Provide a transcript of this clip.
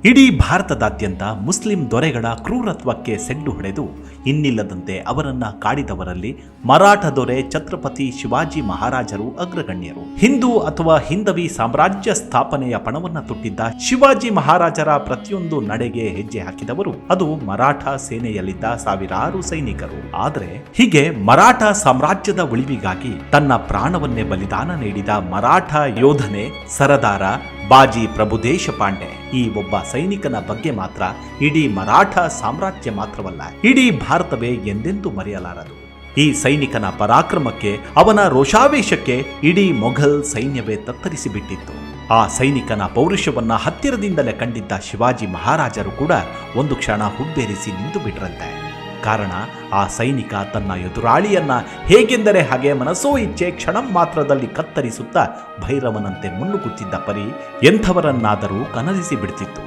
ಇಡೀ ಭಾರತದಾದ್ಯಂತ ಮುಸ್ಲಿಂ ದೊರೆಗಳ ಕ್ರೂರತ್ವಕ್ಕೆ ಸೆಡ್ಡು ಹೊಡೆದು ಇನ್ನಿಲ್ಲದಂತೆ ಅವರನ್ನ ಕಾಡಿದವರಲ್ಲಿ ಮರಾಠ ದೊರೆ ಛತ್ರಪತಿ ಶಿವಾಜಿ ಮಹಾರಾಜರು ಅಗ್ರಗಣ್ಯರು. ಹಿಂದೂ ಅಥವಾ ಹಿಂದವಿ ಸಾಮ್ರಾಜ್ಯ ಸ್ಥಾಪನೆಯ ಪಣವನ್ನ ತೊಟ್ಟಿದ್ದ ಶಿವಾಜಿ ಮಹಾರಾಜರ ಪ್ರತಿಯೊಂದು ನಡೆಗೆ ಹೆಜ್ಜೆ ಹಾಕಿದವರು ಅದು ಮರಾಠ ಸೇನೆಯಲ್ಲಿದ್ದ ಸಾವಿರಾರು ಸೈನಿಕರು. ಆದರೆ ಹೀಗೆ ಮರಾಠ ಸಾಮ್ರಾಜ್ಯದ ಉಳಿವಿಗಾಗಿ ತನ್ನ ಪ್ರಾಣವನ್ನೇ ಬಲಿದಾನ ನೀಡಿದ ಮರಾಠ ಯೋಧನೆ ಸರದಾರ ಬಾಜಿ ಪ್ರಭು ದೇಶಪಾಂಡೆ. ಈ ಒಬ್ಬ ಸೈನಿಕನ ಬಗ್ಗೆ ಮಾತ್ರ ಇಡೀ ಮರಾಠ ಸಾಮ್ರಾಜ್ಯ ಮಾತ್ರವಲ್ಲ, ಇಡೀ ಭಾರತವೇ ಎಂದೆಂದೂ ಮರೆಯಲಾರದು. ಈ ಸೈನಿಕನ ಪರಾಕ್ರಮಕ್ಕೆ, ಅವನ ರೋಷಾವೇಶಕ್ಕೆ ಇಡೀ ಮೊಘಲ್ ಸೈನ್ಯವೇ ತತ್ತರಿಸಿ ಬಿಟ್ಟಿತ್ತು. ಆ ಸೈನಿಕನ ಪೌರುಷವನ್ನ ಹತ್ತಿರದಿಂದಲೇ ಕಂಡಿದ್ದ ಶಿವಾಜಿ ಮಹಾರಾಜರು ಕೂಡ ಒಂದು ಕ್ಷಣ ಹುಬ್ಬೇರಿಸಿ ನಿಂತು ಬಿಟ್ರಂತೆ. ಕಾರಣ ಆ ಸೈನಿಕ ತನ್ನ ಎದುರಾಳಿಯನ್ನ ಹೇಗೆಂದರೆ ಹಾಗೆ ಮನಸೋ ಇಚ್ಛೆ ಕ್ಷಣ ಮಾತ್ರದಲ್ಲಿ ಕತ್ತರಿಸುತ್ತಾ ಭೈರವನಂತೆ ಮುನ್ನುಗ್ಗುತ್ತಿದ್ದ ಪರಿ ಎಂಥವರನ್ನಾದರೂ ಕನಲಿಸಿ ಬಿಡ್ತಿತ್ತು.